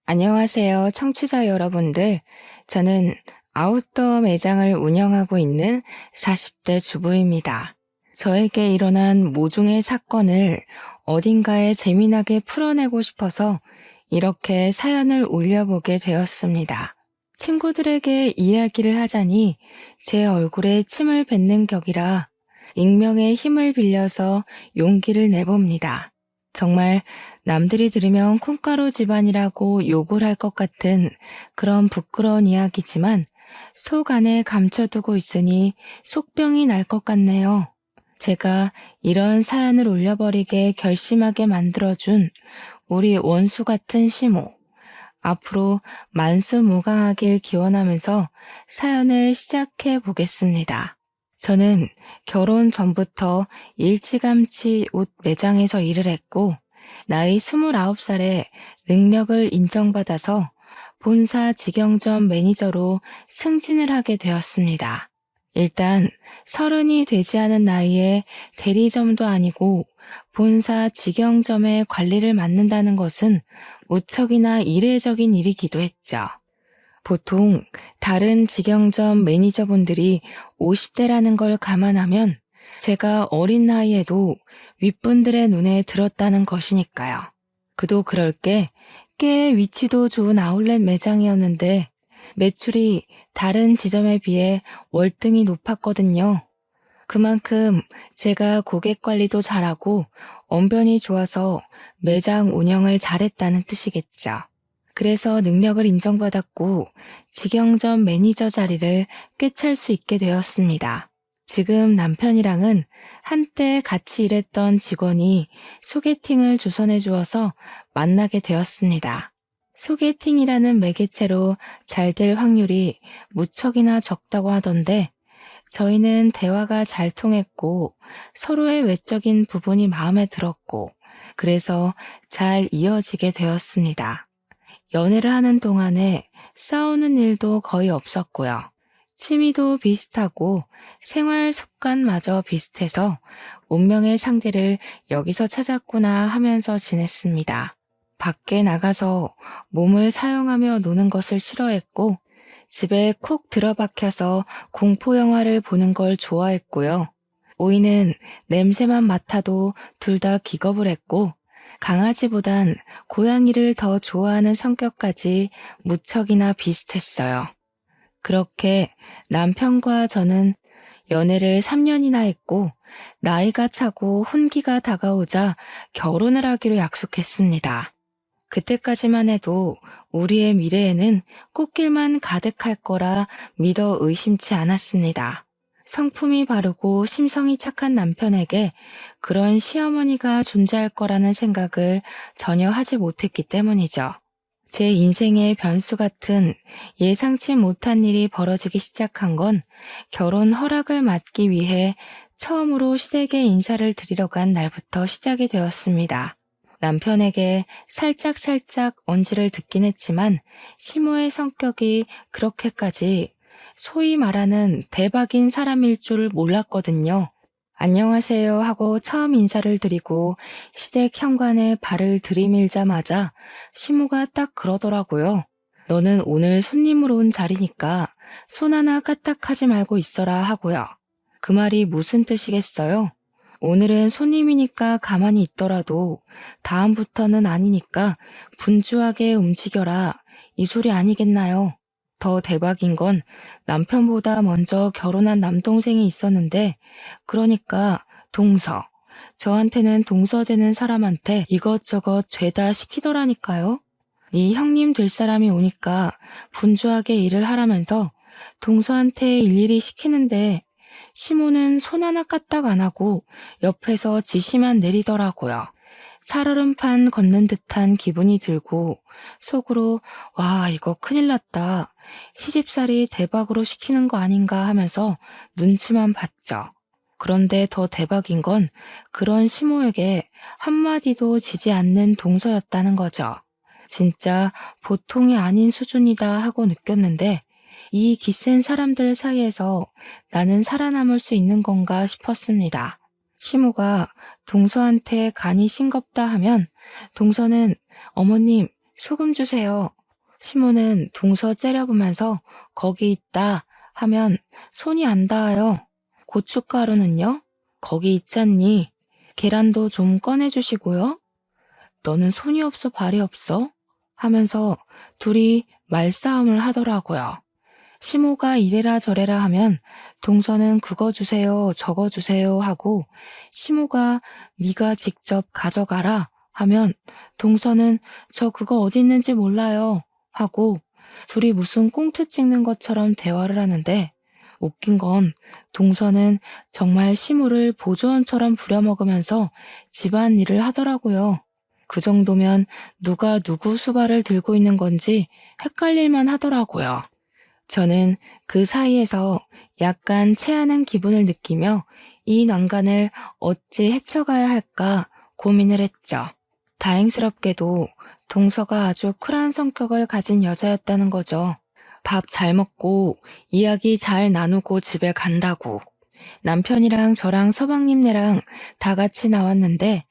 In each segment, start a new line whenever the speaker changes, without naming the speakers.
안녕하세요, 청취자 여러분들. 저는 아웃도어 매장을 운영하고 있는 40대 주부입니다. 저에게 일어난 모종의 사건을 어딘가에 재미나게 풀어내고 싶어서 이렇게 사연을 올려보게 되었습니다. 친구들에게 이야기를 하자니 제 얼굴에 침을 뱉는 격이라 익명의 힘을 빌려서 용기를 내봅니다. 정말 남들이 들으면 콩가루 집안이라고 욕을 할 것 같은 그런 부끄러운 이야기지만 속 안에 감춰두고 있으니 속병이 날 것 같네요. 제가 이런 사연을 올려버리게 결심하게 만들어준 우리 원수 같은 시모. 앞으로 만수무강하길 기원하면서 사연을 시작해 보겠습니다. 저는 결혼 전부터 일찌감치 옷 매장에서 일을 했고, 나이 29살에 능력을 인정받아서 본사 직영점 매니저로 승진을 하게 되었습니다. 일단 30이 되지 않은 나이에 대리점도 아니고 본사 직영점의 관리를 맡는다는 것은 무척이나 이례적인 일이기도 했죠. 보통 다른 직영점 매니저분들이 50대라는 걸 감안하면 제가 어린 나이에도 윗분들의 눈에 들었다는 것이니까요. 그도 그럴 게 꽤 위치도 좋은 아울렛 매장이었는데 매출이 다른 지점에 비해 월등히 높았거든요. 그만큼 제가 고객 관리도 잘하고 언변이 좋아서 매장 운영을 잘했다는 뜻이겠죠. 그래서 능력을 인정받았고 직영점 매니저 자리를 꿰찰 수 있게 되었습니다. 지금 남편이랑은 한때 같이 일했던 직원이 소개팅을 주선해 주어서 만나게 되었습니다. 소개팅이라는 매개체로 잘 될 확률이 무척이나 적다고 하던데 저희는 대화가 잘 통했고 서로의 외적인 부분이 마음에 들었고 그래서 잘 이어지게 되었습니다. 연애를 하는 동안에 싸우는 일도 거의 없었고요. 취미도 비슷하고 생활 습관마저 비슷해서 운명의 상대를 여기서 찾았구나 하면서 지냈습니다. 밖에 나가서 몸을 사용하며 노는 것을 싫어했고 집에 콕 들어박혀서 공포영화를 보는 걸 좋아했고요. 오이는 냄새만 맡아도 둘 다 기겁을 했고 강아지보단 고양이를 더 좋아하는 성격까지 무척이나 비슷했어요. 그렇게 남편과 저는 연애를 3년이나 했고 나이가 차고 혼기가 다가오자 결혼을 하기로 약속했습니다. 그때까지만 해도 우리의 미래에는 꽃길만 가득할 거라 믿어 의심치 않았습니다. 성품이 바르고 심성이 착한 남편에게 그런 시어머니가 존재할 거라는 생각을 전혀 하지 못했기 때문이죠. 제 인생의 변수 같은 예상치 못한 일이 벌어지기 시작한 건 결혼 허락을 받기 위해 처음으로 시댁에 인사를 드리러 간 날부터 시작이 되었습니다. 남편에게 살짝 언지를 듣긴 했지만 시모의 성격이 그렇게까지 소위 말하는 대박인 사람일 줄 몰랐거든요. 안녕하세요 하고 처음 인사를 드리고 시댁 현관에 발을 들이밀자마자 시모가 딱 그러더라고요. 너는 오늘 손님으로 온 자리니까 손 하나 까딱하지 말고 있어라 하고요. 그 말이 무슨 뜻이겠어요? 오늘은 손님이니까 가만히 있더라도 다음부터는 아니니까 분주하게 움직여라. 이 소리 아니겠나요? 더 대박인 건 남편보다 먼저 결혼한 남동생이 있었는데 그러니까 동서. 저한테는 동서되는 사람한테 이것저것 죄다 시키더라니까요. 네 형님 될 사람이 오니까 분주하게 일을 하라면서 동서한테 일일이 시키는데 시모는 손 하나 까딱 안 하고 옆에서 지시만 내리더라고요. 살얼음판 걷는 듯한 기분이 들고 속으로 와 이거 큰일 났다. 시집살이 대박으로 시키는 거 아닌가 하면서 눈치만 봤죠. 그런데 더 대박인 건 그런 시모에게 한마디도 지지 않는 동서였다는 거죠. 진짜 보통이 아닌 수준이다 하고 느꼈는데 이 기센 사람들 사이에서 나는 살아남을 수 있는 건가 싶었습니다. 시모가 동서한테 간이 싱겁다 하면 동서는 어머님 소금 주세요. 시모는 동서 째려보면서 거기 있다 하면 손이 안 닿아요. 고춧가루는요? 거기 있잖니. 계란도 좀 꺼내주시고요. 너는 손이 없어 발이 없어? 하면서 둘이 말싸움을 하더라고요. 시모가 이래라 저래라 하면 동서는 그거 주세요, 저거 주세요 하고 시모가 네가 직접 가져가라 하면 동서는 저 그거 어디 있는지 몰라요 하고 둘이 무슨 꽁트 찍는 것처럼 대화를 하는데 웃긴 건 동서는 정말 시모를 보조원처럼 부려먹으면서 집안일을 하더라고요. 그 정도면 누가 누구 수발을 들고 있는 건지 헷갈릴만 하더라고요. 저는 그 사이에서 약간 체하는 기분을 느끼며 이 난간을 어찌 헤쳐가야 할까 고민을 했죠. 다행스럽게도 동서가 아주 쿨한 성격을 가진 여자였다는 거죠. 밥 잘 먹고 이야기 잘 나누고 집에 간다고. 남편이랑 저랑 서방님네랑 다 같이 나왔는데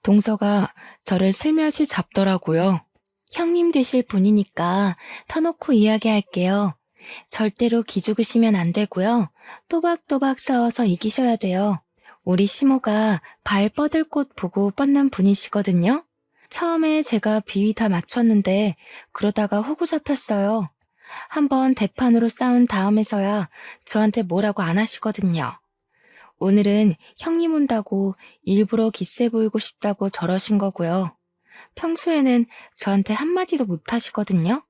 동서가 저를 슬며시 잡더라고요. 형님 되실 분이니까 터놓고 이야기할게요. 절대로 기죽으시면 안 되고요. 또박또박 싸워서 이기셔야 돼요. 우리 시모가 발 뻗을 곳 보고 뻗는 분이시거든요. 처음에 제가 비위 다 맞췄는데 그러다가 호구 잡혔어요. 한번 대판으로 싸운 다음에서야 저한테 뭐라고 안 하시거든요. 오늘은 형님 온다고 일부러 기세 보이고 싶다고 저러신 거고요. 평소에는 저한테 한마디도 못 하시거든요.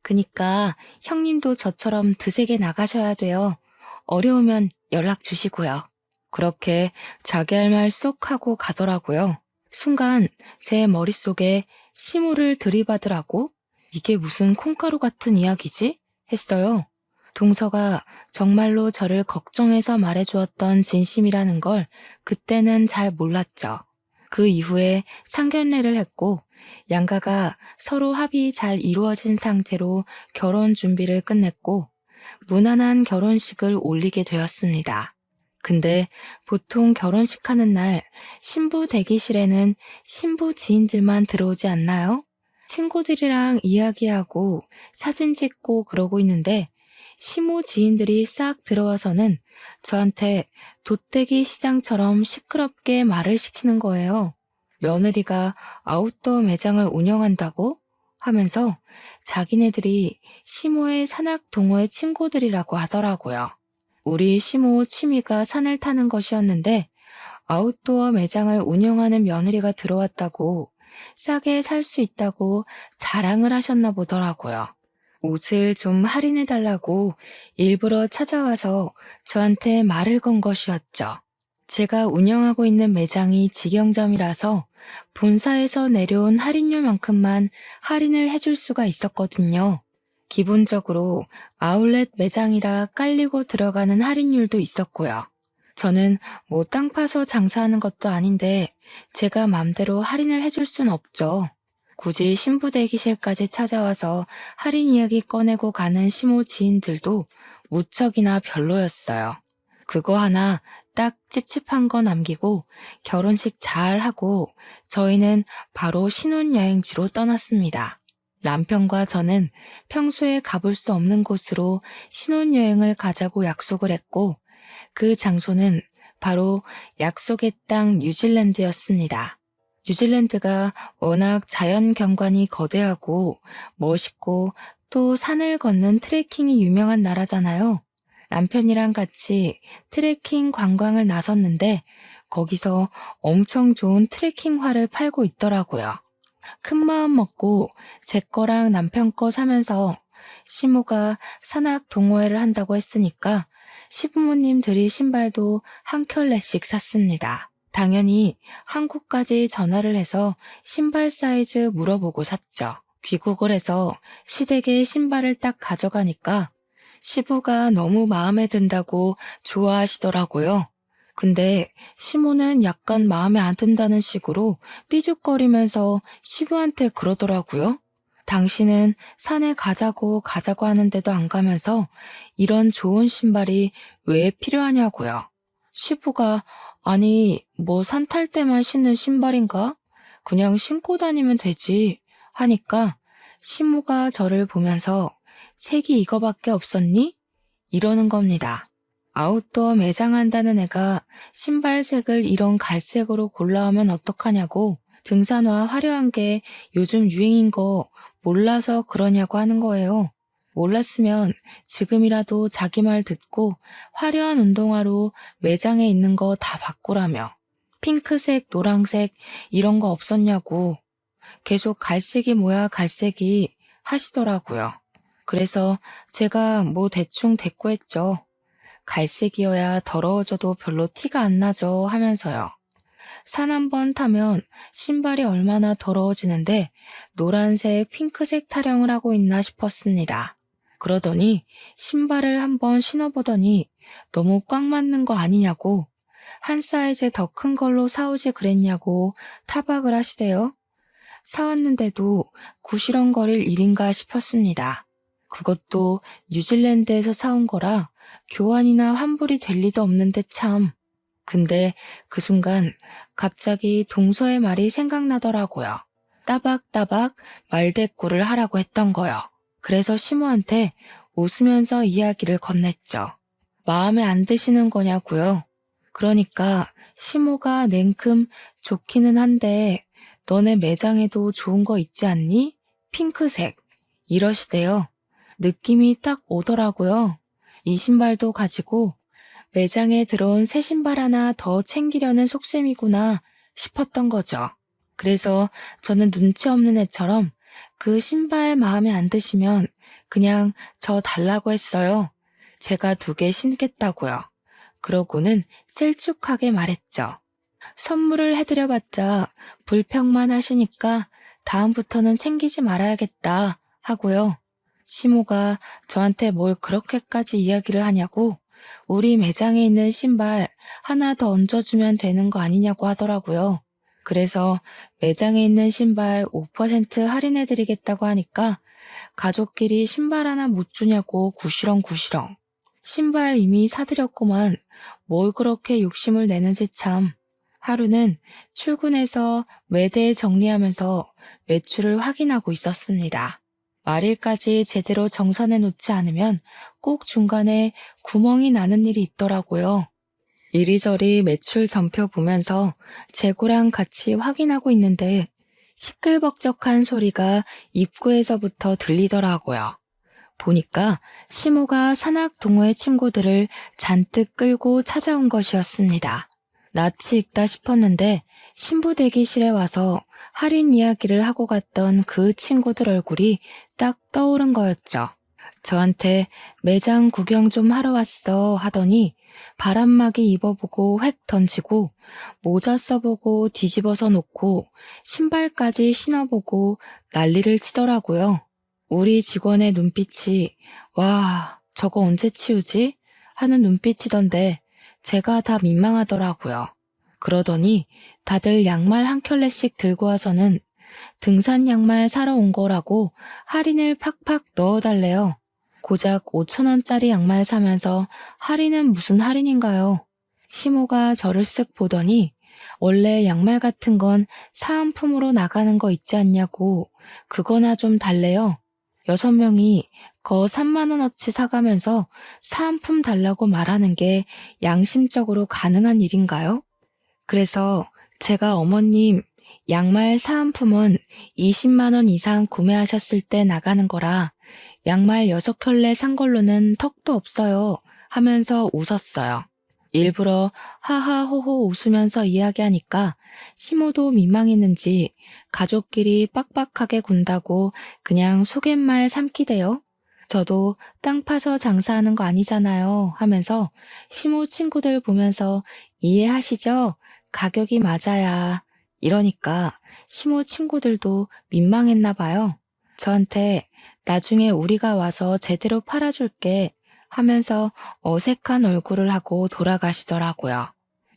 그니까 형님도 저처럼 드세게 나가셔야 돼요. 어려우면 연락 주시고요. 그렇게 자기 할 말 쏙 하고 가더라고요. 순간 제 머릿속에 시모를 들이받으라고? 이게 무슨 콩가루 같은 이야기지? 했어요. 동서가 정말로 저를 걱정해서 말해주었던 진심이라는 걸 그때는 잘 몰랐죠. 그 이후에 상견례를 했고 양가가 서로 합의 잘 이루어진 상태로 결혼 준비를 끝냈고 무난한 결혼식을 올리게 되었습니다. 근데 보통 결혼식 하는 날 신부 대기실에는 신부 지인들만 들어오지 않나요? 친구들이랑 이야기하고 사진 찍고 그러고 있는데 시모 지인들이 싹 들어와서는 저한테 돗대기 시장처럼 시끄럽게 말을 시키는 거예요. 며느리가 아웃도어 매장을 운영한다고? 하면서 자기네들이 시모의 산악 동호회 친구들이라고 하더라고요. 우리 시모 취미가 산을 타는 것이었는데 아웃도어 매장을 운영하는 며느리가 들어왔다고 싸게 살 수 있다고 자랑을 하셨나 보더라고요. 옷을 좀 할인해달라고 일부러 찾아와서 저한테 말을 건 것이었죠. 제가 운영하고 있는 매장이 직영점이라서 본사에서 내려온 할인율만큼만 할인을 해줄 수가 있었거든요. 기본적으로 아울렛 매장이라 깔리고 들어가는 할인율도 있었고요. 저는 뭐 땅 파서 장사하는 것도 아닌데 제가 맘대로 할인을 해줄 순 없죠. 굳이 신부 대기실까지 찾아와서 할인 이야기 꺼내고 가는 시모 지인들도 무척이나 별로였어요. 그거 하나 딱 찝찝한 거 남기고 결혼식 잘 하고 저희는 바로 신혼여행지로 떠났습니다. 남편과 저는 평소에 가볼 수 없는 곳으로 신혼여행을 가자고 약속을 했고 그 장소는 바로 약속의 땅 뉴질랜드였습니다. 뉴질랜드가 워낙 자연 경관이 거대하고 멋있고 또 산을 걷는 트레킹이 유명한 나라잖아요. 남편이랑 같이 트레킹 관광을 나섰는데 거기서 엄청 좋은 트레킹화를 팔고 있더라고요. 큰 마음 먹고 제 거랑 남편 거 사면서 시모가 산악 동호회를 한다고 했으니까 시부모님 드릴 신발도 한 켤레씩 샀습니다. 당연히 한국까지 전화를 해서 신발 사이즈 물어보고 샀죠. 귀국을 해서 시댁에 신발을 딱 가져가니까 시부가 너무 마음에 든다고 좋아하시더라고요. 근데 시모는 약간 마음에 안 든다는 식으로 삐죽거리면서 시부한테 그러더라고요. 당신은 산에 가자고 하는데도 안 가면서 이런 좋은 신발이 왜 필요하냐고요. 시부가 아니 뭐 산 탈 때만 신는 신발인가? 그냥 신고 다니면 되지 하니까 시모가 저를 보면서 색이 이거밖에 없었니? 이러는 겁니다. 아웃도어 매장한다는 애가 신발색을 이런 갈색으로 골라오면 어떡하냐고 등산화 화려한 게 요즘 유행인 거 몰라서 그러냐고 하는 거예요. 몰랐으면 지금이라도 자기 말 듣고 화려한 운동화로 매장에 있는 거 다 바꾸라며. 핑크색, 노란색 이런 거 없었냐고 계속 갈색이 뭐야 갈색이 하시더라고요. 그래서 제가 뭐 대충 대꾸했죠. 갈색이어야 더러워져도 별로 티가 안 나죠 하면서요. 산 한 번 타면 신발이 얼마나 더러워지는데 노란색, 핑크색 타령을 하고 있나 싶었습니다. 그러더니 신발을 한번 신어보더니 너무 꽉 맞는 거 아니냐고 한 사이즈 더 큰 걸로 사오지 그랬냐고 타박을 하시대요. 사왔는데도 구시렁거릴 일인가 싶었습니다. 그것도 뉴질랜드에서 사온 거라 교환이나 환불이 될 리도 없는데 참. 근데 그 순간 갑자기 동서의 말이 생각나더라고요. 따박따박 말대꾸를 하라고 했던 거요. 그래서 시모한테 웃으면서 이야기를 건넸죠. 마음에 안 드시는 거냐고요. 그러니까 시모가 냉큼 좋기는 한데 너네 매장에도 좋은 거 있지 않니? 핑크색. 이러시대요. 느낌이 딱 오더라고요. 이 신발도 가지고 매장에 들어온 새 신발 하나 더 챙기려는 속셈이구나 싶었던 거죠. 그래서 저는 눈치 없는 애처럼 그 신발 마음에 안 드시면 그냥 저 달라고 했어요. 제가 2개 신겠다고요. 그러고는 셀쭉하게 말했죠. 선물을 해드려봤자 불평만 하시니까 다음부터는 챙기지 말아야겠다 하고요. 시모가 저한테 뭘 그렇게까지 이야기를 하냐고 우리 매장에 있는 신발 하나 더 얹어주면 되는 거 아니냐고 하더라고요. 그래서 매장에 있는 신발 5% 할인해드리겠다고 하니까 가족끼리 신발 하나 못 주냐고 구시렁구시렁. 신발 이미 사드렸구만 뭘 그렇게 욕심을 내는지 참. 하루는 출근해서 매대 정리하면서 매출을 확인하고 있었습니다. 말일까지 제대로 정산해 놓지 않으면 꼭 중간에 구멍이 나는 일이 있더라고요. 이리저리 매출 전표 보면서 재고랑 같이 확인하고 있는데 시끌벅적한 소리가 입구에서부터 들리더라고요. 보니까 시모가 산악 동호회 친구들을 잔뜩 끌고 찾아온 것이었습니다. 낯이 익다 싶었는데 신부 대기실에 와서 할인 이야기를 하고 갔던 그 친구들 얼굴이 딱 떠오른 거였죠. 저한테 매장 구경 좀 하러 왔어 하더니 바람막이 입어보고 획 던지고 모자 써보고 뒤집어서 놓고 신발까지 신어보고 난리를 치더라고요. 우리 직원의 눈빛이 와 저거 언제 치우지? 하는 눈빛이던데 제가 다 민망하더라고요. 그러더니 다들 양말 한 켤레씩 들고 와서는 등산 양말 사러 온 거라고 할인을 팍팍 넣어달래요. 고작 5,000원짜리 양말 사면서 할인은 무슨 할인인가요? 시모가 저를 쓱 보더니 원래 양말 같은 건 사은품으로 나가는 거 있지 않냐고 그거나 좀 달래요. 6명이 거 3만원어치 사가면서 사은품 달라고 말하는 게 양심적으로 가능한 일인가요? 그래서 제가 어머님 양말 사은품은 20만원 이상 구매하셨을 때 나가는 거라 양말 6켤레 산 걸로는 턱도 없어요 하면서 웃었어요. 일부러 하하호호 웃으면서 이야기하니까 시모도 민망했는지 가족끼리 빡빡하게 군다고 그냥 속갯말 삼키대요. 저도 땅 파서 장사하는 거 아니잖아요 하면서 시모 친구들 보면서 이해하시죠? 가격이 맞아야. 이러니까 시모 친구들도 민망했나 봐요. 저한테 나중에 우리가 와서 제대로 팔아줄게 하면서 어색한 얼굴을 하고 돌아가시더라고요.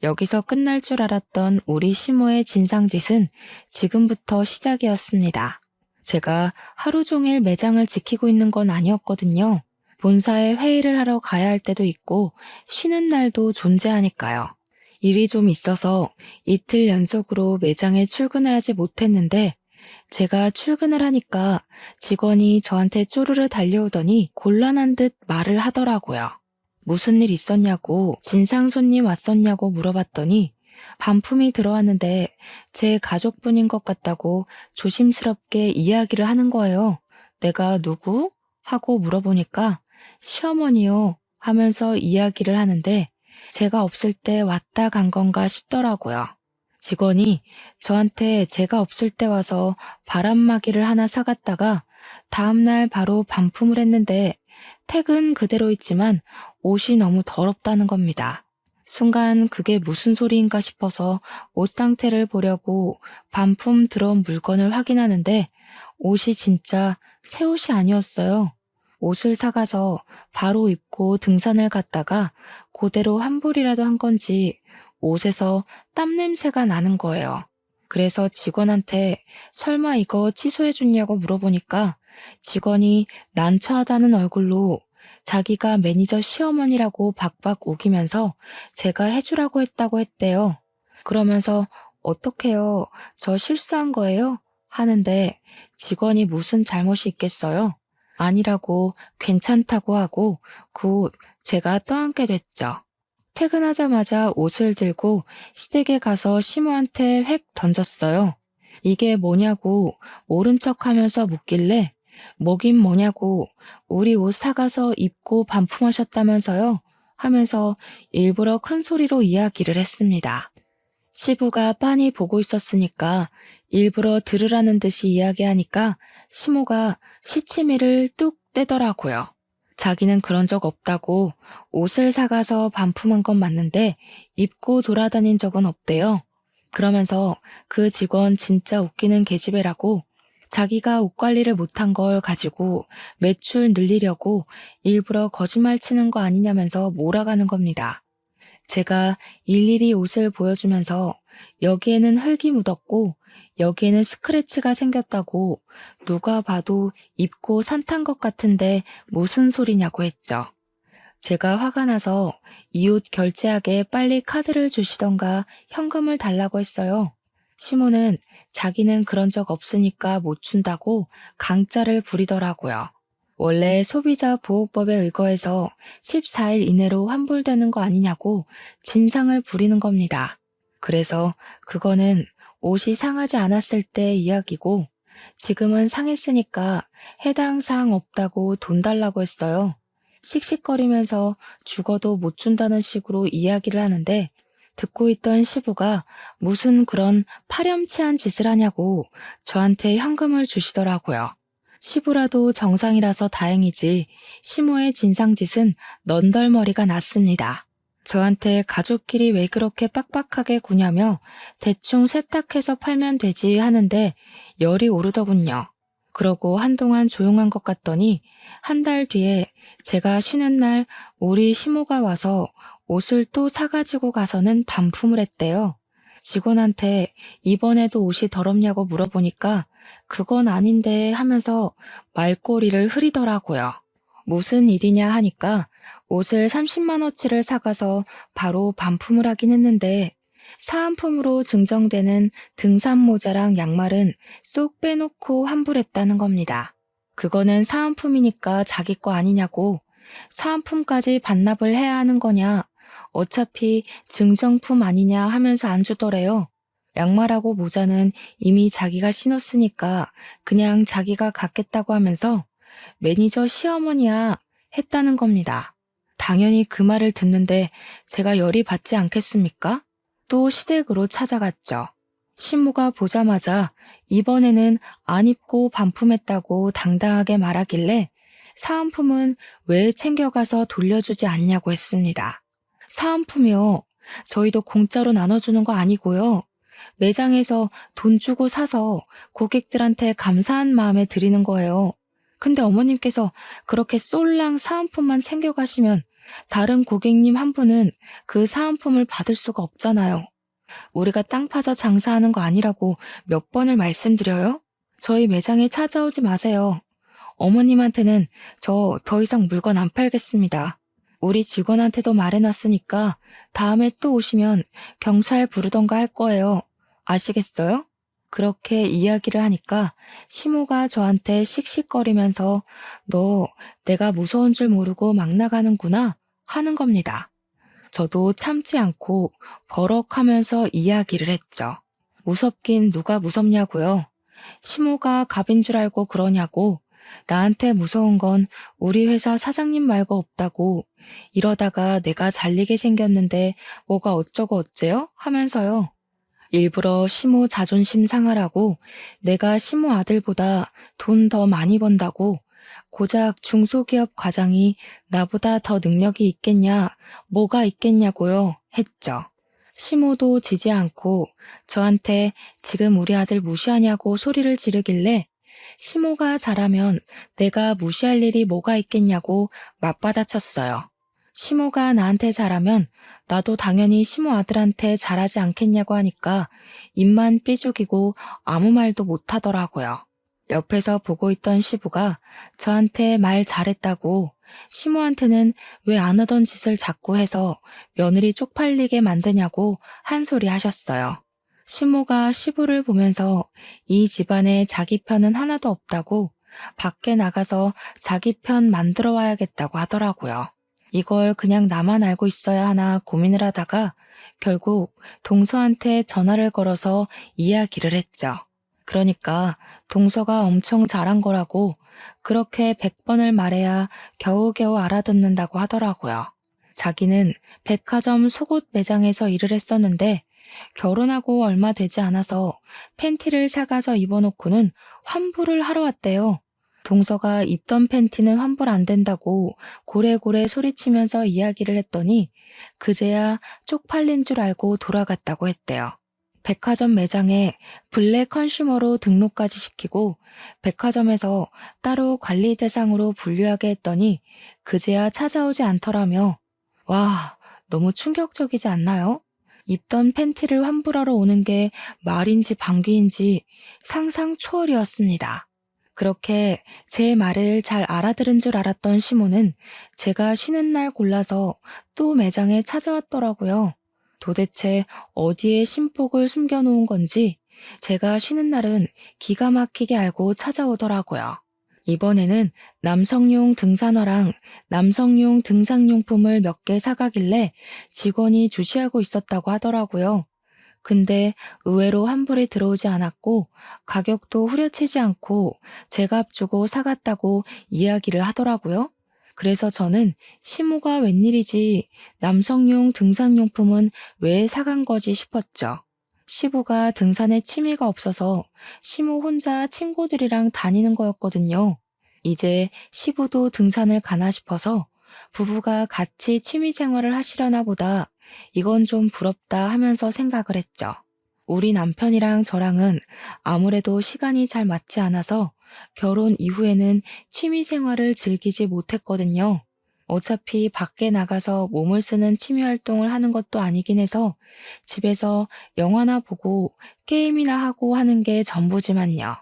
여기서 끝날 줄 알았던 우리 시모의 진상짓은 지금부터 시작이었습니다. 제가 하루 종일 매장을 지키고 있는 건 아니었거든요. 본사에 회의를 하러 가야 할 때도 있고 쉬는 날도 존재하니까요. 일이 좀 있어서 이틀 연속으로 매장에 출근을 하지 못했는데 제가 출근을 하니까 직원이 저한테 쪼르르 달려오더니 곤란한 듯 말을 하더라고요. 무슨 일 있었냐고, 진상 손님 왔었냐고 물어봤더니 반품이 들어왔는데 제 가족분인 것 같다고 조심스럽게 이야기를 하는 거예요. 내가 누구? 하고 물어보니까 시어머니요 하면서 이야기를 하는데 제가 없을 때 왔다 간 건가 싶더라고요. 직원이 저한테 제가 없을 때 와서 바람막이를 하나 사갔다가 다음날 바로 반품을 했는데 택은 그대로 있지만 옷이 너무 더럽다는 겁니다. 순간 그게 무슨 소리인가 싶어서 옷 상태를 보려고 반품 들어온 물건을 확인하는데 옷이 진짜 새 옷이 아니었어요. 옷을 사가서 바로 입고 등산을 갔다가 그대로 환불이라도 한 건지 옷에서 땀 냄새가 나는 거예요. 그래서 직원한테 설마 이거 취소해 줬냐고 물어보니까 직원이 난처하다는 얼굴로 자기가 매니저 시어머니라고 박박 우기면서 제가 해주라고 했다고 했대요. 그러면서 어떡해요? 저 실수한 거예요? 하는데 직원이 무슨 잘못이 있겠어요? 아니라고 괜찮다고 하고 곧 제가 떠안게 됐죠. 퇴근하자마자 옷을 들고 시댁에 가서 시모한테 획 던졌어요. 이게 뭐냐고 모른 척 하면서 묻길래 뭐긴 뭐냐고 우리 옷 사가서 입고 반품하셨다면서요? 하면서 일부러 큰 소리로 이야기를 했습니다. 시부가 빤히 보고 있었으니까 일부러 들으라는 듯이 이야기하니까 시모가 시치미를 뚝 떼더라고요. 자기는 그런 적 없다고 옷을 사가서 반품한 건 맞는데 입고 돌아다닌 적은 없대요. 그러면서 그 직원 진짜 웃기는 계집애라고 자기가 옷 관리를 못한 걸 가지고 매출 늘리려고 일부러 거짓말 치는 거 아니냐면서 몰아가는 겁니다. 제가 일일이 옷을 보여주면서 여기에는 흙이 묻었고 여기에는 스크래치가 생겼다고 누가 봐도 입고 산탄 것 같은데 무슨 소리냐고 했죠. 제가 화가 나서 이 옷 결제하게 빨리 카드를 주시던가 현금을 달라고 했어요. 시모는 자기는 그런 적 없으니까 못 준다고 강짜를 부리더라고요. 원래 소비자 보호법에 의거해서 14일 이내로 환불되는 거 아니냐고 진상을 부리는 겁니다. 그래서 그거는 옷이 상하지 않았을 때 이야기고 지금은 상했으니까 해당 사항 없다고 돈 달라고 했어요. 씩씩거리면서 죽어도 못 준다는 식으로 이야기를 하는데 듣고 있던 시부가 무슨 그런 파렴치한 짓을 하냐고 저한테 현금을 주시더라고요. 시부라도 정상이라서 다행이지 시모의 진상짓은 넌덜머리가 났습니다. 저한테 가족끼리 왜 그렇게 빡빡하게 구냐며 대충 세탁해서 팔면 되지 하는데 열이 오르더군요. 그러고 한동안 조용한 것 같더니 한 달 뒤에 제가 쉬는 날 우리 시모가 와서 옷을 또 사가지고 가서는 반품을 했대요. 직원한테 이번에도 옷이 더럽냐고 물어보니까 그건 아닌데 하면서 말꼬리를 흐리더라고요. 무슨 일이냐 하니까 옷을 30만원치를 사가서 바로 반품을 하긴 했는데 사은품으로 증정되는 등산 모자랑 양말은 쏙 빼놓고 환불했다는 겁니다. 그거는 사은품이니까 자기 거 아니냐고 사은품까지 반납을 해야 하는 거냐 어차피 증정품 아니냐 하면서 안 주더래요. 양말하고 모자는 이미 자기가 신었으니까 그냥 자기가 갖겠다고 하면서 매니저 시어머니야 했다는 겁니다. 당연히 그 말을 듣는데 제가 열이 받지 않겠습니까? 또 시댁으로 찾아갔죠. 신부가 보자마자 이번에는 안 입고 반품했다고 당당하게 말하길래 사은품은 왜 챙겨가서 돌려주지 않냐고 했습니다. 사은품이요. 저희도 공짜로 나눠주는 거 아니고요. 매장에서 돈 주고 사서 고객들한테 감사한 마음에 드리는 거예요. 근데 어머님께서 그렇게 쏠랑 사은품만 챙겨가시면 다른 고객님 한 분은 그 사은품을 받을 수가 없잖아요. 우리가 땅 파서 장사하는 거 아니라고 몇 번을 말씀드려요? 저희 매장에 찾아오지 마세요. 어머님한테는 저 더 이상 물건 안 팔겠습니다. 우리 직원한테도 말해놨으니까 다음에 또 오시면 경찰 부르던가 할 거예요. 아시겠어요? 그렇게 이야기를 하니까 시모가 저한테 씩씩거리면서 너 내가 무서운 줄 모르고 막 나가는구나 하는 겁니다. 저도 참지 않고 버럭하면서 이야기를 했죠. 무섭긴 누가 무섭냐고요? 시모가 갑인 줄 알고 그러냐고. 나한테 무서운 건 우리 회사 사장님 말고 없다고. 이러다가 내가 잘리게 생겼는데 뭐가 어쩌고 어째요? 하면서요. 일부러 시모 자존심 상하라고 내가 시모 아들보다 돈 더 많이 번다고 고작 중소기업 과장이 나보다 더 능력이 있겠냐, 뭐가 있겠냐고요, 했죠. 시모도 지지 않고 저한테 지금 우리 아들 무시하냐고 소리를 지르길래 시모가 잘하면 내가 무시할 일이 뭐가 있겠냐고 맞받아쳤어요. 시모가 나한테 잘하면 나도 당연히 시모 아들한테 잘하지 않겠냐고 하니까 입만 삐죽이고 아무 말도 못하더라고요. 옆에서 보고 있던 시부가 저한테 말 잘했다고 시모한테는 왜 안 하던 짓을 자꾸 해서 며느리 쪽팔리게 만드냐고 한 소리 하셨어요. 시모가 시부를 보면서 이 집안에 자기 편은 하나도 없다고 밖에 나가서 자기 편 만들어 와야겠다고 하더라고요. 이걸 그냥 나만 알고 있어야 하나 고민을 하다가 결국 동서한테 전화를 걸어서 이야기를 했죠. 그러니까 동서가 엄청 잘한 거라고 그렇게 100번을 말해야 겨우겨우 알아듣는다고 하더라고요. 자기는 백화점 속옷 매장에서 일을 했었는데 결혼하고 얼마 되지 않아서 팬티를 사가서 입어놓고는 환불을 하러 왔대요. 동서가 입던 팬티는 환불 안 된다고 고래고래 소리치면서 이야기를 했더니 그제야 쪽팔린 줄 알고 돌아갔다고 했대요. 백화점 매장에 블랙 컨슈머로 등록까지 시키고 백화점에서 따로 관리 대상으로 분류하게 했더니 그제야 찾아오지 않더라며. 와, 너무 충격적이지 않나요? 입던 팬티를 환불하러 오는 게 말인지 방귀인지 상상 초월이었습니다. 그렇게 제 말을 잘 알아들은 줄 알았던 시모는 제가 쉬는 날 골라서 또 매장에 찾아왔더라고요. 도대체 어디에 신복을 숨겨놓은 건지 제가 쉬는 날은 기가 막히게 알고 찾아오더라고요. 이번에는 남성용 등산화랑 남성용 등산용품을 몇 개 사가길래 직원이 주시하고 있었다고 하더라고요. 근데 의외로 환불이 들어오지 않았고 가격도 후려치지 않고 제값 주고 사갔다고 이야기를 하더라고요. 그래서 저는 시모가 웬일이지 남성용 등산용품은 왜 사간 거지 싶었죠. 시부가 등산에 취미가 없어서 시모 혼자 친구들이랑 다니는 거였거든요. 이제 시부도 등산을 가나 싶어서 부부가 같이 취미 생활을 하시려나 보다 이건 좀 부럽다 하면서 생각을 했죠. 우리 남편이랑 저랑은 아무래도 시간이 잘 맞지 않아서 결혼 이후에는 취미 생활을 즐기지 못했거든요. 어차피 밖에 나가서 몸을 쓰는 취미 활동을 하는 것도 아니긴 해서 집에서 영화나 보고 게임이나 하고 하는 게 전부지만요.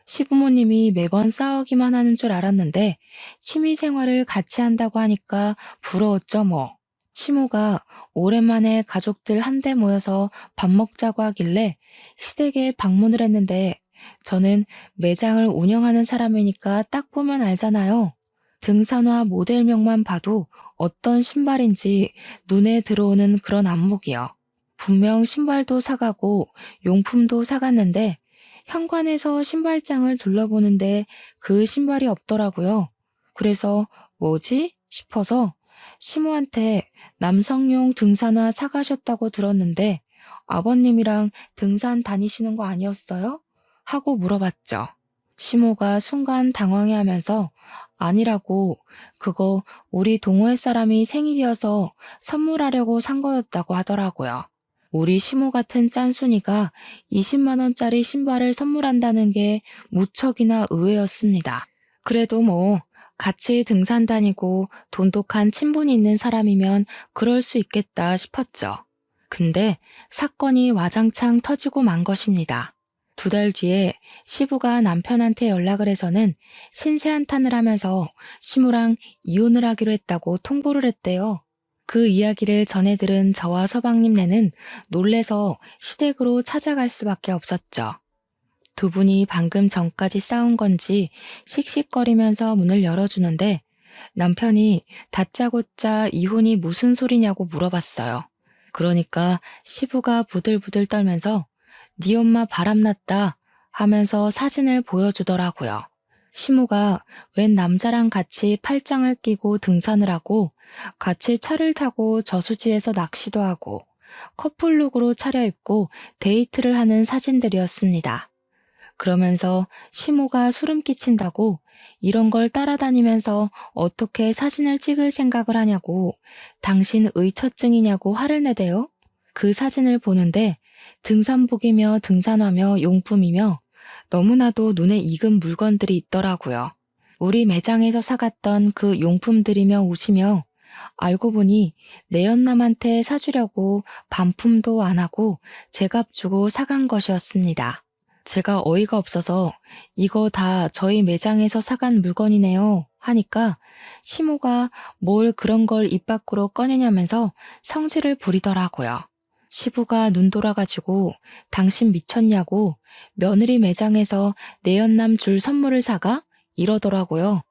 시부모님이 매번 싸우기만 하는 줄 알았는데 취미 생활을 같이 한다고 하니까 부러웠죠 뭐. 시모가 오랜만에 가족들 한데 모여서 밥 먹자고 하길래 시댁에 방문을 했는데 저는 매장을 운영하는 사람이니까 딱 보면 알잖아요. 등산화 모델명만 봐도 어떤 신발인지 눈에 들어오는 그런 안목이요. 분명 신발도 사가고 용품도 사갔는데 현관에서 신발장을 둘러보는데 그 신발이 없더라고요. 그래서 뭐지? 싶어서 시모한테 남성용 등산화 사가셨다고 들었는데 아버님이랑 등산 다니시는 거 아니었어요? 하고 물어봤죠. 시모가 순간 당황해하면서 아니라고 그거 우리 동호회 사람이 생일이어서 선물하려고 산 거였다고 하더라고요. 우리 시모 같은 짠순이가 20만 원짜리 신발을 선물한다는 게 무척이나 의외였습니다. 그래도 뭐 같이 등산 다니고 돈독한 친분이 있는 사람이면 그럴 수 있겠다 싶었죠. 근데 사건이 와장창 터지고 만 것입니다. 2달 뒤에 시부가 남편한테 연락을 해서는 신세한탄을 하면서 시모랑 이혼을 하기로 했다고 통보를 했대요. 그 이야기를 전해 들은 저와 서방님네는 놀래서 시댁으로 찾아갈 수밖에 없었죠. 두 분이 방금 전까지 싸운 건지 씩씩거리면서 문을 열어주는데 남편이 다짜고짜 이혼이 무슨 소리냐고 물어봤어요. 그러니까 시부가 부들부들 떨면서 네 엄마 바람났다 하면서 사진을 보여주더라고요. 시무가 웬 남자랑 같이 팔짱을 끼고 등산을 하고 같이 차를 타고 저수지에서 낚시도 하고 커플룩으로 차려입고 데이트를 하는 사진들이었습니다. 그러면서 시모가 소름 끼친다고 이런 걸 따라다니면서 어떻게 사진을 찍을 생각을 하냐고 당신 의처증이냐고 화를 내대요. 그 사진을 보는데 등산복이며 등산화며 용품이며 너무나도 눈에 익은 물건들이 있더라고요. 우리 매장에서 사갔던 그 용품들이며 옷이며 알고 보니 내연남한테 사주려고 반품도 안 하고 제값 주고 사간 것이었습니다. 제가 어이가 없어서 이거 다 저희 매장에서 사간 물건이네요 하니까 시모가 뭘 그런 걸 입 밖으로 꺼내냐면서 성질을 부리더라고요. 시부가 눈 돌아가지고 당신 미쳤냐고 며느리 매장에서 내연남 줄 선물을 사가? 이러더라고요.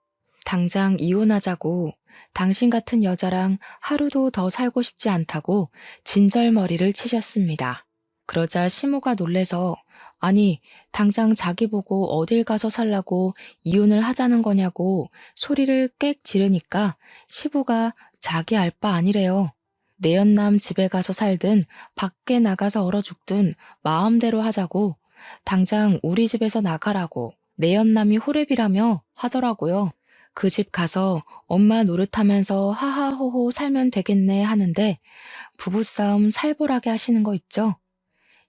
당장 이혼하자고 당신 같은 여자랑 하루도 더 살고 싶지 않다고 진절머리를 치셨습니다. 그러자 시모가 놀래서 아니 당장 자기 보고 어딜 가서 살라고 이혼을 하자는 거냐고 소리를 꽥 지르니까 시부가 자기 알 바 아니래요. 내연남 집에 가서 살든 밖에 나가서 얼어 죽든 마음대로 하자고 당장 우리 집에서 나가라고 내연남이 호랩이라며 하더라고요. 그 집 가서 엄마 노릇하면서 하하호호 살면 되겠네 하는데 부부싸움 살벌하게 하시는 거 있죠?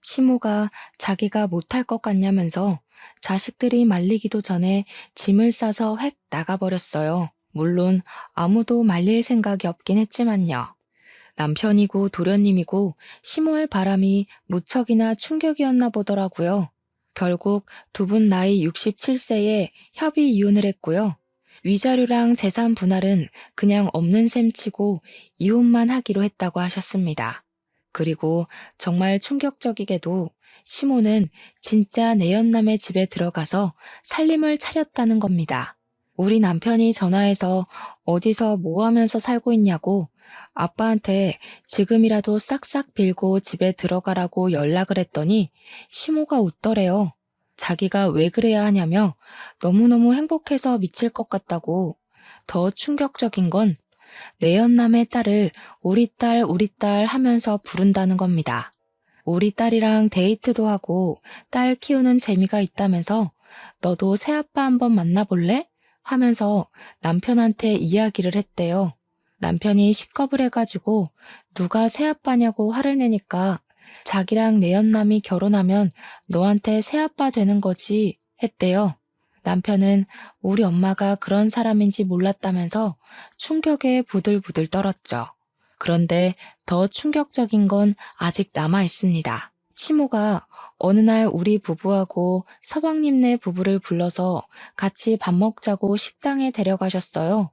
시모가 자기가 못할 것 같냐면서 자식들이 말리기도 전에 짐을 싸서 획 나가버렸어요. 물론 아무도 말릴 생각이 없긴 했지만요. 남편이고 도련님이고 시모의 바람이 무척이나 충격이었나 보더라고요. 결국 두 분 나이 67세에 협의 이혼을 했고요. 위자료랑 재산 분할은 그냥 없는 셈 치고 이혼만 하기로 했다고 하셨습니다. 그리고 정말 충격적이게도 시모는 진짜 내연남의 집에 들어가서 살림을 차렸다는 겁니다. 우리 남편이 전화해서 어디서 뭐 하면서 살고 있냐고 아빠한테 지금이라도 싹싹 빌고 집에 들어가라고 연락을 했더니 시모가 웃더래요. 자기가 왜 그래야 하냐며 너무너무 행복해서 미칠 것 같다고. 더 충격적인 건 내연남의 딸을 우리 딸 하면서 부른다는 겁니다. 우리 딸이랑 데이트도 하고 딸 키우는 재미가 있다면서 너도 새아빠 한번 만나볼래? 하면서 남편한테 이야기를 했대요. 남편이 식겁을 해가지고 누가 새아빠냐고 화를 내니까 자기랑 내연남이 결혼하면 너한테 새아빠 되는 거지 했대요. 남편은 우리 엄마가 그런 사람인지 몰랐다면서 충격에 부들부들 떨었죠. 그런데 더 충격적인 건 아직 남아 있습니다. 시모가 어느 날 우리 부부하고 서방님네 부부를 불러서 같이 밥 먹자고 식당에 데려가셨어요.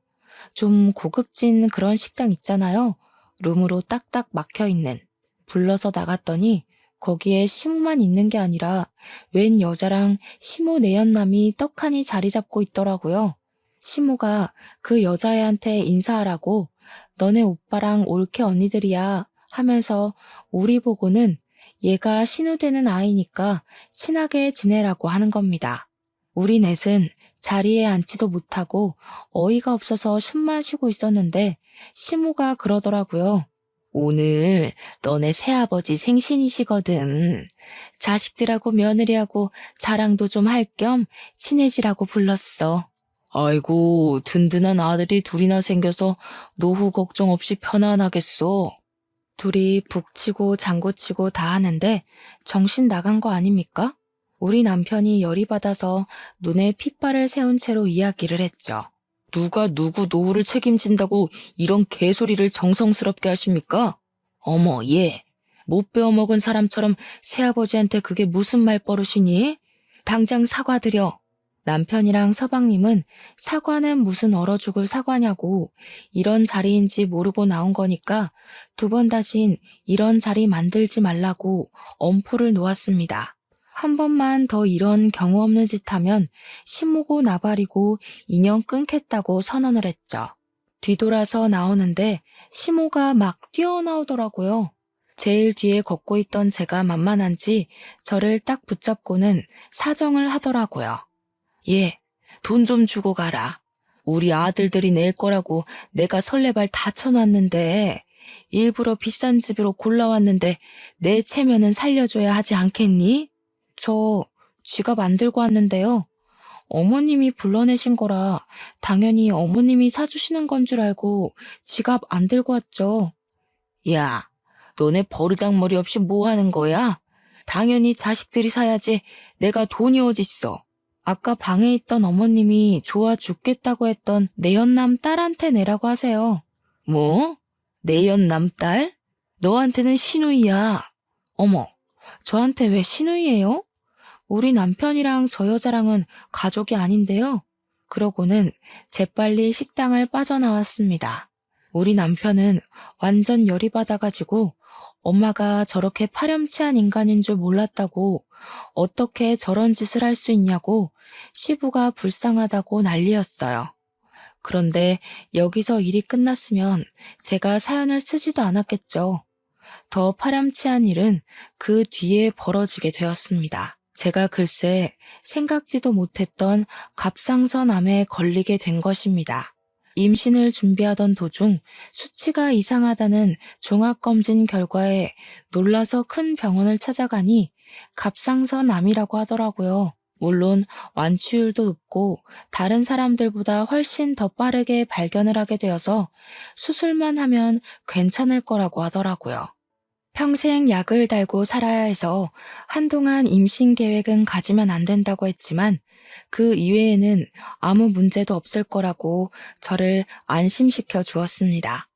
좀 고급진 그런 식당 있잖아요. 룸으로 딱딱 막혀있는. 불러서 나갔더니 거기에 시모만 있는 게 아니라 웬 여자랑 시모 내연남이 떡하니 자리 잡고 있더라고요. 시모가 그 여자애한테 인사하라고 너네 오빠랑 올케 언니들이야 하면서 우리 보고는 얘가 신우되는 아이니까 친하게 지내라고 하는 겁니다. 우리 넷은 자리에 앉지도 못하고 어이가 없어서 숨만 쉬고 있었는데 시모가 그러더라고요. 오늘 너네 새아버지 생신이시거든. 자식들하고 며느리하고 자랑도 좀 할 겸 친해지라고 불렀어. 아이고, 든든한 아들이 둘이나 생겨서 노후 걱정 없이 편안하겠어. 둘이 북치고 장구치고 다 하는데 정신 나간 거 아닙니까? 우리 남편이 열이 받아서 눈에 핏발을 세운 채로 이야기를 했죠. 누가 누구 노후를 책임진다고 이런 개소리를 정성스럽게 하십니까? 어머, 얘. 못 배워먹은 사람처럼 새아버지한테 그게 무슨 말버릇이니? 당장 사과드려. 남편이랑 서방님은 사과는 무슨 얼어 죽을 사과냐고 이런 자리인지 모르고 나온 거니까 두 번 다신 이런 자리 만들지 말라고 엄포를 놓았습니다. 한 번만 더 이런 경우 없는 짓 하면 시모고 나발이고 인연 끊겠다고 선언을 했죠. 뒤돌아서 나오는데 시모가 막 뛰어나오더라고요. 제일 뒤에 걷고 있던 제가 만만한지 저를 딱 붙잡고는 사정을 하더라고요. 얘, 돈 좀 주고 가라. 우리 아들들이 낼 거라고 내가 설레발 다 쳐놨는데 일부러 비싼 집으로 골라왔는데 내 체면은 살려줘야 하지 않겠니? 저 지갑 안 들고 왔는데요. 어머님이 불러내신 거라 당연히 어머님이 사주시는 건 줄 알고 지갑 안 들고 왔죠. 야, 너네 버르장머리 없이 뭐 하는 거야? 당연히 자식들이 사야지 내가 돈이 어딨어. 아까 방에 있던 어머님이 좋아 죽겠다고 했던 내연남 딸한테 내라고 하세요. 뭐? 내연남 딸? 너한테는 시누이야. 어머, 저한테 왜 시누이예요? 우리 남편이랑 저 여자랑은 가족이 아닌데요. 그러고는 재빨리 식당을 빠져나왔습니다. 우리 남편은 완전 열이 받아가지고 엄마가 저렇게 파렴치한 인간인 줄 몰랐다고 어떻게 저런 짓을 할 수 있냐고 시부가 불쌍하다고 난리였어요. 그런데 여기서 일이 끝났으면 제가 사연을 쓰지도 않았겠죠. 더 파렴치한 일은 그 뒤에 벌어지게 되었습니다. 제가 글쎄 생각지도 못했던 갑상선암에 걸리게 된 것입니다. 임신을 준비하던 도중 수치가 이상하다는 종합검진 결과에 놀라서 큰 병원을 찾아가니 갑상선암이라고 하더라고요. 물론 완치율도 높고 다른 사람들보다 훨씬 더 빠르게 발견을 하게 되어서 수술만 하면 괜찮을 거라고 하더라고요. 평생 약을 달고 살아야 해서 한동안 임신 계획은 가지면 안 된다고 했지만 그 이외에는 아무 문제도 없을 거라고 저를 안심시켜 주었습니다.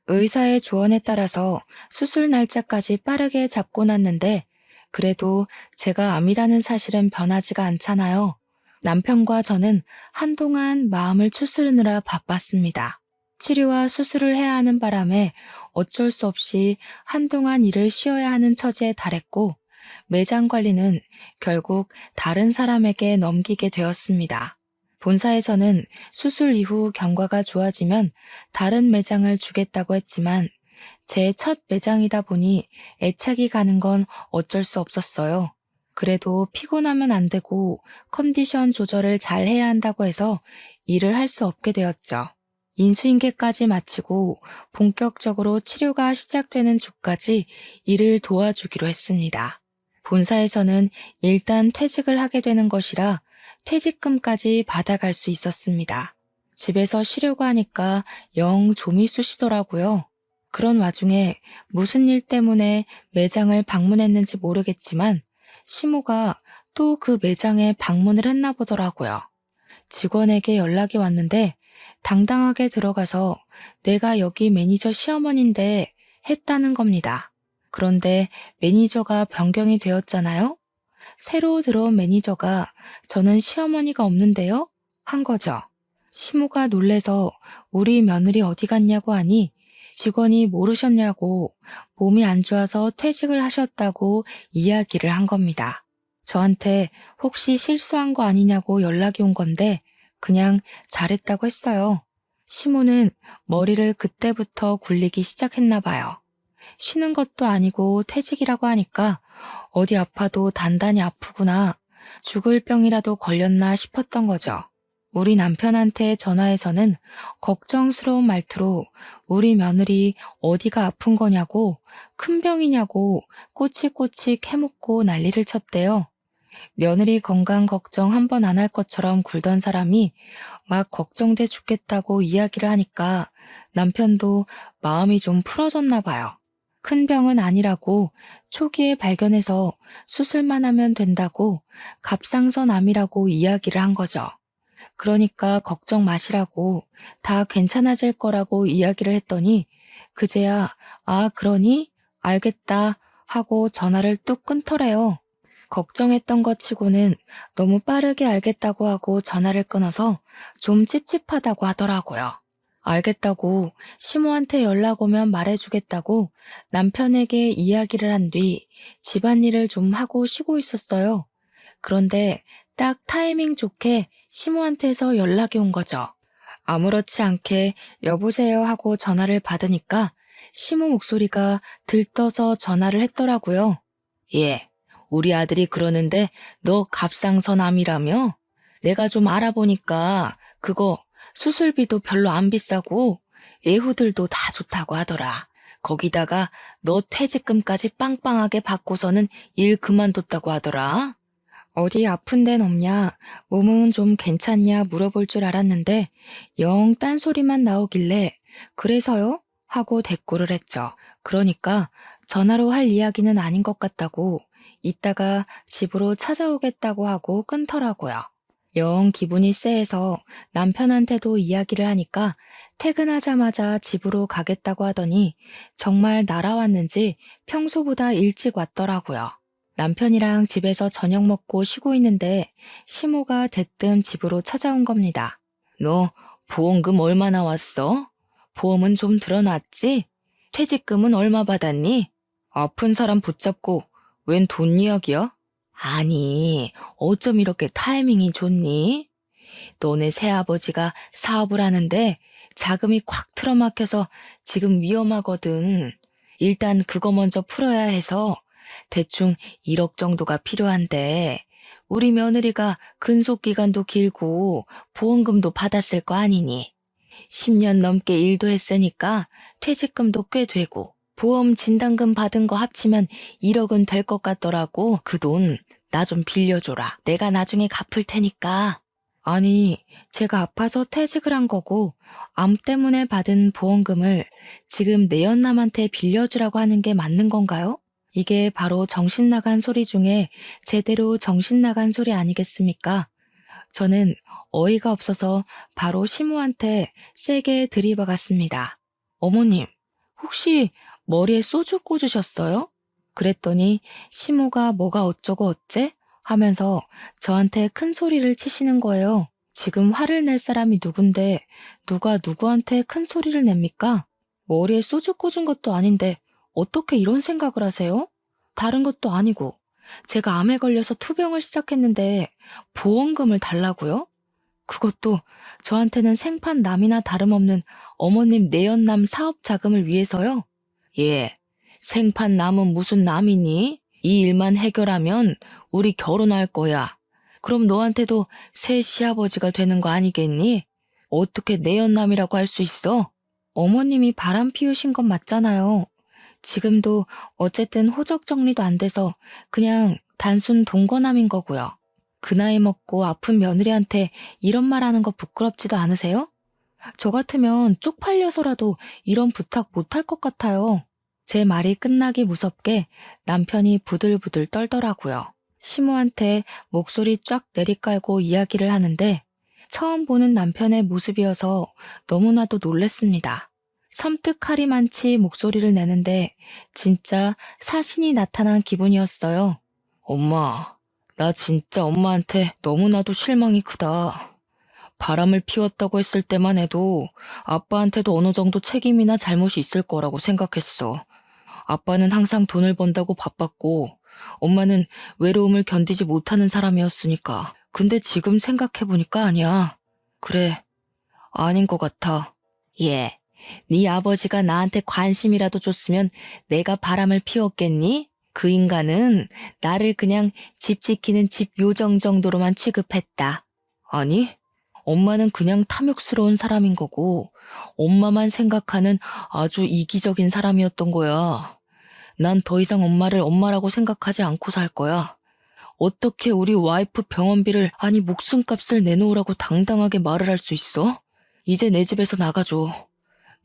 의사의 조언에 따라서 수술 날짜까지 빠르게 잡고 났는데 그래도 제가 암이라는 사실은 변하지가 않잖아요. 남편과 저는 한동안 마음을 추스르느라 바빴습니다. 치료와 수술을 해야 하는 바람에 어쩔 수 없이 한동안 일을 쉬어야 하는 처지에 달했고 매장 관리는 결국 다른 사람에게 넘기게 되었습니다. 본사에서는 수술 이후 경과가 좋아지면 다른 매장을 주겠다고 했지만 제 첫 매장이다 보니 애착이 가는 건 어쩔 수 없었어요. 그래도 피곤하면 안 되고 컨디션 조절을 잘 해야 한다고 해서 일을 할 수 없게 되었죠. 인수인계까지 마치고 본격적으로 치료가 시작되는 주까지 일을 도와주기로 했습니다. 본사에서는 일단 퇴직을 하게 되는 것이라 퇴직금까지 받아갈 수 있었습니다. 집에서 쉬려고 하니까 영 좀이 쑤시더라고요. 그런 와중에 무슨 일 때문에 매장을 방문했는지 모르겠지만 시모가 또 그 매장에 방문을 했나 보더라고요. 직원에게 연락이 왔는데 당당하게 들어가서 내가 여기 매니저 시어머니인데 했다는 겁니다. 그런데 매니저가 변경이 되었잖아요? 새로 들어온 매니저가 저는 시어머니가 없는데요? 한 거죠. 시모가 놀래서 우리 며느리 어디 갔냐고 하니 직원이 모르셨냐고 몸이 안 좋아서 퇴직을 하셨다고 이야기를 한 겁니다. 저한테 혹시 실수한 거 아니냐고 연락이 온 건데 그냥 잘했다고 했어요. 시모는 머리를 그때부터 굴리기 시작했나 봐요. 쉬는 것도 아니고 퇴직이라고 하니까 어디 아파도 단단히 아프구나, 죽을 병이라도 걸렸나 싶었던 거죠. 우리 남편한테 전화해서는 걱정스러운 말투로 우리 며느리 어디가 아픈 거냐고 큰 병이냐고 꼬치꼬치 캐묻고 난리를 쳤대요. 며느리 건강 걱정 한 번 안 할 것처럼 굴던 사람이 막 걱정돼 죽겠다고 이야기를 하니까 남편도 마음이 좀 풀어졌나 봐요. 큰 병은 아니라고 초기에 발견해서 수술만 하면 된다고 갑상선암이라고 이야기를 한 거죠. 그러니까 걱정 마시라고 다 괜찮아질 거라고 이야기를 했더니 그제야 아 그러니? 알겠다 하고 전화를 뚝 끊더래요. 걱정했던 것 치고는 너무 빠르게 알겠다고 하고 전화를 끊어서 좀 찝찝하다고 하더라고요. 알겠다고 시모한테 연락 오면 말해주겠다고 남편에게 이야기를 한 뒤 집안일을 좀 하고 쉬고 있었어요. 그런데 딱 타이밍 좋게 시모한테서 연락이 온 거죠. 아무렇지 않게 여보세요 하고 전화를 받으니까 시모 목소리가 들떠서 전화를 했더라고요. 예, 우리 아들이 그러는데 너 갑상선암이라며? 내가 좀 알아보니까 그거 수술비도 별로 안 비싸고 예후들도 다 좋다고 하더라. 거기다가 너 퇴직금까지 빵빵하게 받고서는 일 그만뒀다고 하더라. 어디 아픈 데는 없냐, 몸은 좀 괜찮냐 물어볼 줄 알았는데 영 딴소리만 나오길래 그래서요? 하고 대꾸를 했죠. 그러니까 전화로 할 이야기는 아닌 것 같다고 이따가 집으로 찾아오겠다고 하고 끊더라고요. 영 기분이 쎄해서 남편한테도 이야기를 하니까 퇴근하자마자 집으로 가겠다고 하더니 정말 날아왔는지 평소보다 일찍 왔더라고요. 남편이랑 집에서 저녁 먹고 쉬고 있는데 시모가 대뜸 집으로 찾아온 겁니다. 너 보험금 얼마나 왔어? 보험은 좀 들어놨지? 퇴직금은 얼마 받았니? 아픈 사람 붙잡고 웬 돈 이야기야? 아니, 어쩜 이렇게 타이밍이 좋니? 너네 새아버지가 사업을 하는데 자금이 콱 틀어막혀서 지금 위험하거든. 일단 그거 먼저 풀어야 해서 대충 1억 정도가 필요한데 우리 며느리가 근속기간도 길고 보험금도 받았을 거 아니니. 10년 넘게 일도 했으니까 퇴직금도 꽤 되고 보험 진단금 받은 거 합치면 1억은 될 것 같더라고. 그 돈 나 좀 빌려줘라. 내가 나중에 갚을 테니까. 아니, 제가 아파서 퇴직을 한 거고 암 때문에 받은 보험금을 지금 내연남한테 빌려주라고 하는 게 맞는 건가요? 이게 바로 정신 나간 소리 중에 제대로 정신 나간 소리 아니겠습니까? 저는 어이가 없어서 바로 시모한테 세게 들이박았습니다. 어머님, 혹시 머리에 소주 꽂으셨어요? 그랬더니 시모가 뭐가 어쩌고 어째? 하면서 저한테 큰 소리를 치시는 거예요. 지금 화를 낼 사람이 누군데 누가 누구한테 큰 소리를 냅니까? 머리에 소주 꽂은 것도 아닌데 어떻게 이런 생각을 하세요? 다른 것도 아니고 제가 암에 걸려서 투병을 시작했는데 보험금을 달라고요? 그것도 저한테는 생판남이나 다름없는 어머님 내연남 사업 자금을 위해서요? 예, 생판남은 무슨 남이니? 이 일만 해결하면 우리 결혼할 거야. 그럼 너한테도 새 시아버지가 되는 거 아니겠니? 어떻게 내연남이라고 할 수 있어? 어머님이 바람 피우신 건 맞잖아요. 지금도 어쨌든 호적 정리도 안 돼서 그냥 단순 동거남인 거고요. 그 나이 먹고 아픈 며느리한테 이런 말 하는 거 부끄럽지도 않으세요? 저 같으면 쪽팔려서라도 이런 부탁 못할 것 같아요. 제 말이 끝나기 무섭게 남편이 부들부들 떨더라고요. 시모한테 목소리 쫙 내리깔고 이야기를 하는데 처음 보는 남편의 모습이어서 너무나도 놀랬습니다. 섬뜩하리만치 목소리를 내는데 진짜 사신이 나타난 기분이었어요. 엄마, 나 진짜 엄마한테 너무나도 실망이 크다. 바람을 피웠다고 했을 때만 해도 아빠한테도 어느 정도 책임이나 잘못이 있을 거라고 생각했어. 아빠는 항상 돈을 번다고 바빴고 엄마는 외로움을 견디지 못하는 사람이었으니까. 근데 지금 생각해보니까 아니야. 그래, 아닌 것 같아. 예, 네 아버지가 나한테 관심이라도 줬으면 내가 바람을 피웠겠니? 그 인간은 나를 그냥 집 지키는 집 요정 정도로만 취급했다. 아니, 엄마는 그냥 탐욕스러운 사람인 거고 엄마만 생각하는 아주 이기적인 사람이었던 거야. 난 더 이상 엄마를 엄마라고 생각하지 않고 살 거야. 어떻게 우리 와이프 병원비를 아니 목숨값을 내놓으라고 당당하게 말을 할 수 있어? 이제 내 집에서 나가줘.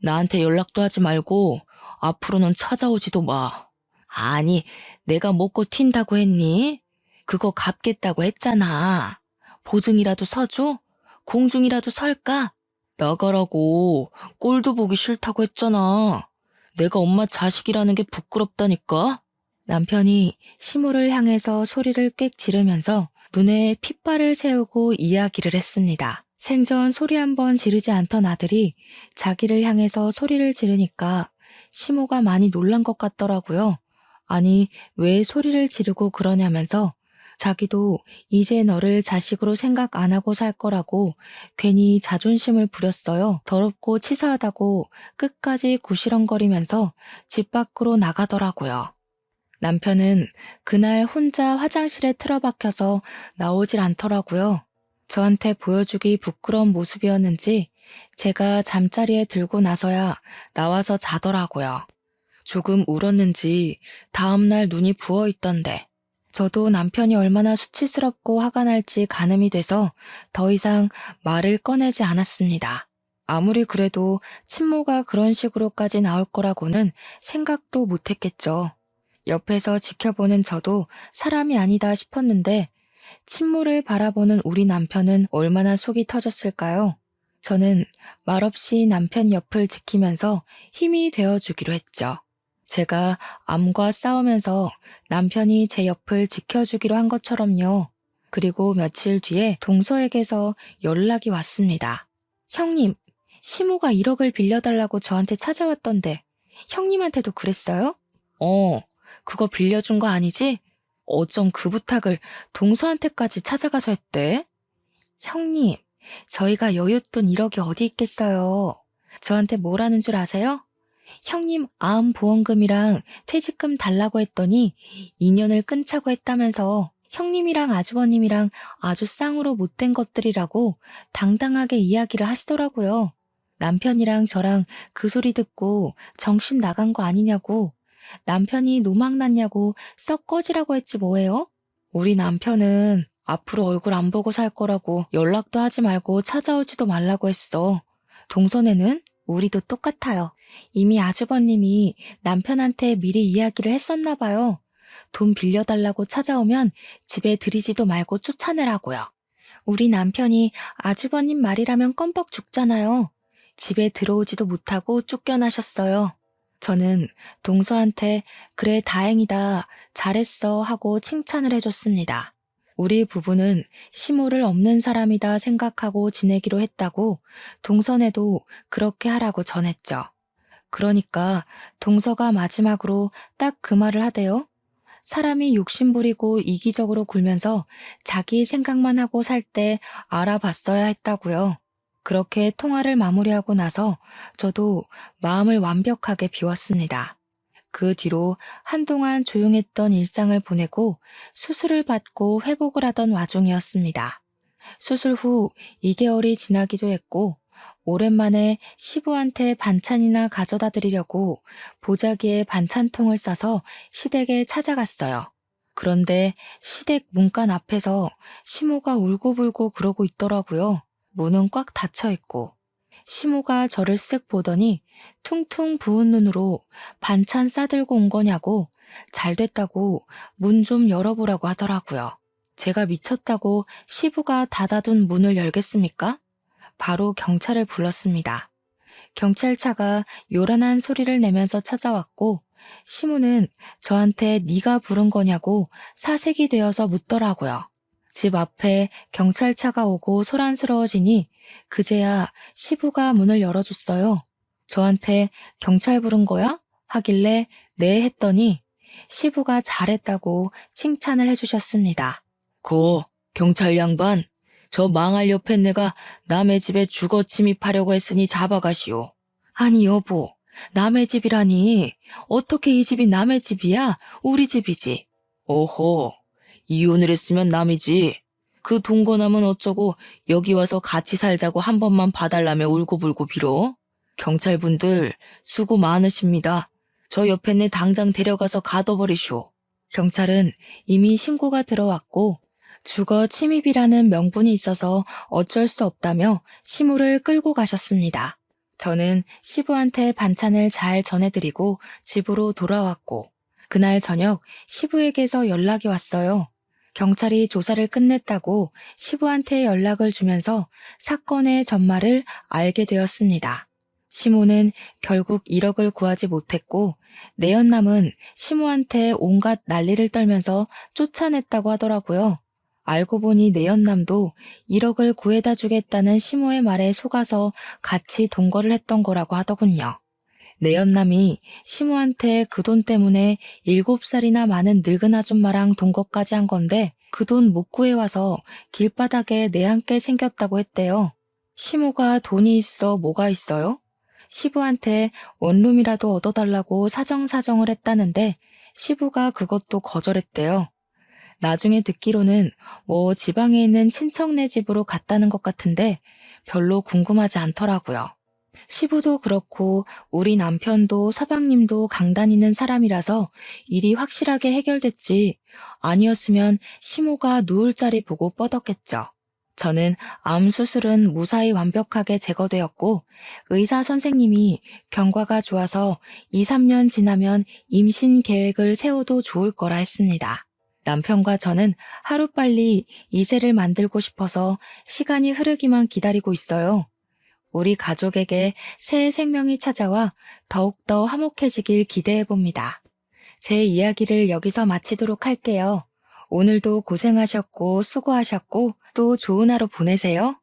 나한테 연락도 하지 말고 앞으로는 찾아오지도 마. 아니, 내가 먹고 튄다고 했니? 그거 갚겠다고 했잖아. 보증이라도 서줘? 공중이라도 설까? 나가라고. 꼴도 보기 싫다고 했잖아. 내가 엄마 자식이라는 게 부끄럽다니까? 남편이 시모를 향해서 소리를 꽥 지르면서 눈에 핏발을 세우고 이야기를 했습니다. 생전 소리 한번 지르지 않던 아들이 자기를 향해서 소리를 지르니까 시모가 많이 놀란 것 같더라고요. 아니, 왜 소리를 지르고 그러냐면서 자기도 이제 너를 자식으로 생각 안 하고 살 거라고 괜히 자존심을 부렸어요. 더럽고 치사하다고 끝까지 구시렁거리면서 집 밖으로 나가더라고요. 남편은 그날 혼자 화장실에 틀어박혀서 나오질 않더라고요. 저한테 보여주기 부끄러운 모습이었는지 제가 잠자리에 들고 나서야 나와서 자더라고요. 조금 울었는지 다음날 눈이 부어 있던데 저도 남편이 얼마나 수치스럽고 화가 날지 가늠이 돼서 더 이상 말을 꺼내지 않았습니다. 아무리 그래도 친모가 그런 식으로까지 나올 거라고는 생각도 못했겠죠. 옆에서 지켜보는 저도 사람이 아니다 싶었는데 친모를 바라보는 우리 남편은 얼마나 속이 터졌을까요? 저는 말없이 남편 옆을 지키면서 힘이 되어주기로 했죠. 제가 암과 싸우면서 남편이 제 옆을 지켜주기로 한 것처럼요. 그리고 며칠 뒤에 동서에게서 연락이 왔습니다. 형님, 시모가 1억을 빌려달라고 저한테 찾아왔던데 형님한테도 그랬어요? 그거 빌려준 거 아니지? 어쩜 그 부탁을 동서한테까지 찾아가서 했대? 형님, 저희가 여윳돈 1억이 어디 있겠어요. 저한테 뭐라는 줄 아세요? 형님 암보험금이랑 퇴직금 달라고 했더니 인연을 끊자고 했다면서 형님이랑 아주버님이랑 아주 쌍으로 못된 것들이라고 당당하게 이야기를 하시더라고요. 남편이랑 저랑 그 소리 듣고 정신 나간 거 아니냐고, 남편이 노망 났냐고 썩 꺼지라고 했지 뭐예요? 우리 남편은 앞으로 얼굴 안 보고 살 거라고 연락도 하지 말고 찾아오지도 말라고 했어. 동선에는 우리도 똑같아요. 이미 아주버님이 남편한테 미리 이야기를 했었나 봐요. 돈 빌려달라고 찾아오면 집에 들이지도 말고 쫓아내라고요. 우리 남편이 아주버님 말이라면 껌뻑 죽잖아요. 집에 들어오지도 못하고 쫓겨나셨어요. 저는 동서한테 그래 다행이다, 잘했어 하고 칭찬을 해줬습니다. 우리 부부는 시모를 없는 사람이다 생각하고 지내기로 했다고 동선에도 그렇게 하라고 전했죠. 그러니까 동서가 마지막으로 딱 그 말을 하대요. 사람이 욕심부리고 이기적으로 굴면서 자기 생각만 하고 살 때 알아봤어야 했다고요. 그렇게 통화를 마무리하고 나서 저도 마음을 완벽하게 비웠습니다. 그 뒤로 한동안 조용했던 일상을 보내고 수술을 받고 회복을 하던 와중이었습니다. 수술 후 2개월이 지나기도 했고 오랜만에 시부한테 반찬이나 가져다 드리려고 보자기에 반찬통을 싸서 시댁에 찾아갔어요. 그런데 시댁 문간 앞에서 시모가 울고불고 그러고 있더라고요. 문은 꽉 닫혀 있고. 시모가 저를 쓱 보더니 퉁퉁 부은 눈으로 반찬 싸들고 온 거냐고 잘 됐다고 문 좀 열어보라고 하더라고요. 제가 미쳤다고 시부가 닫아둔 문을 열겠습니까? 바로 경찰을 불렀습니다. 경찰차가 요란한 소리를 내면서 찾아왔고 시모는 저한테 네가 부른 거냐고 사색이 되어서 묻더라고요. 집 앞에 경찰차가 오고 소란스러워지니 그제야 시부가 문을 열어줬어요. 저한테 경찰 부른 거야? 하길래 네 했더니 시부가 잘했다고 칭찬을 해주셨습니다. 고 경찰 양반, 저 망할 옆에 내가 남의 집에 주거 침입하려고 했으니 잡아가시오. 아니 여보, 남의 집이라니 어떻게 이 집이 남의 집이야? 우리 집이지. 오호, 이혼을 했으면 남이지. 그 동거남은 어쩌고 여기 와서 같이 살자고 한 번만 봐달라며 울고불고 빌어? 경찰분들 수고 많으십니다. 저 옆에 내 당장 데려가서 가둬버리쇼. 경찰은 이미 신고가 들어왔고 주거 침입이라는 명분이 있어서 어쩔 수 없다며 시모를 끌고 가셨습니다. 저는 시부한테 반찬을 잘 전해드리고 집으로 돌아왔고 그날 저녁 시부에게서 연락이 왔어요. 경찰이 조사를 끝냈다고 시부한테 연락을 주면서 사건의 전말을 알게 되었습니다. 시모는 결국 1억을 구하지 못했고 내연남은 시모한테 온갖 난리를 떨면서 쫓아냈다고 하더라고요. 알고 보니 내연남도 1억을 구해다 주겠다는 시모의 말에 속아서 같이 동거를 했던 거라고 하더군요. 내연남이 시모한테 그 돈 때문에 7살이나 많은 늙은 아줌마랑 동거까지 한 건데 그 돈 못 구해와서 길바닥에 내앉게 생겼다고 했대요. 시모가 돈이 있어 뭐가 있어요? 시부한테 원룸이라도 얻어달라고 사정사정을 했다는데 시부가 그것도 거절했대요. 나중에 듣기로는 뭐 지방에 있는 친척네 집으로 갔다는 것 같은데 별로 궁금하지 않더라고요. 시부도 그렇고 우리 남편도 서방님도 강단 있는 사람이라서 일이 확실하게 해결됐지 아니었으면 시모가 누울 자리 보고 뻗었겠죠. 저는 암 수술은 무사히 완벽하게 제거되었고 의사 선생님이 경과가 좋아서 2, 3년 지나면 임신 계획을 세워도 좋을 거라 했습니다. 남편과 저는 하루빨리 이세를 만들고 싶어서 시간이 흐르기만 기다리고 있어요. 우리 가족에게 새 생명이 찾아와 더욱더 화목해지길 기대해봅니다. 제 이야기를 여기서 마치도록 할게요. 오늘도 고생하셨고 수고하셨고 또 좋은 하루 보내세요.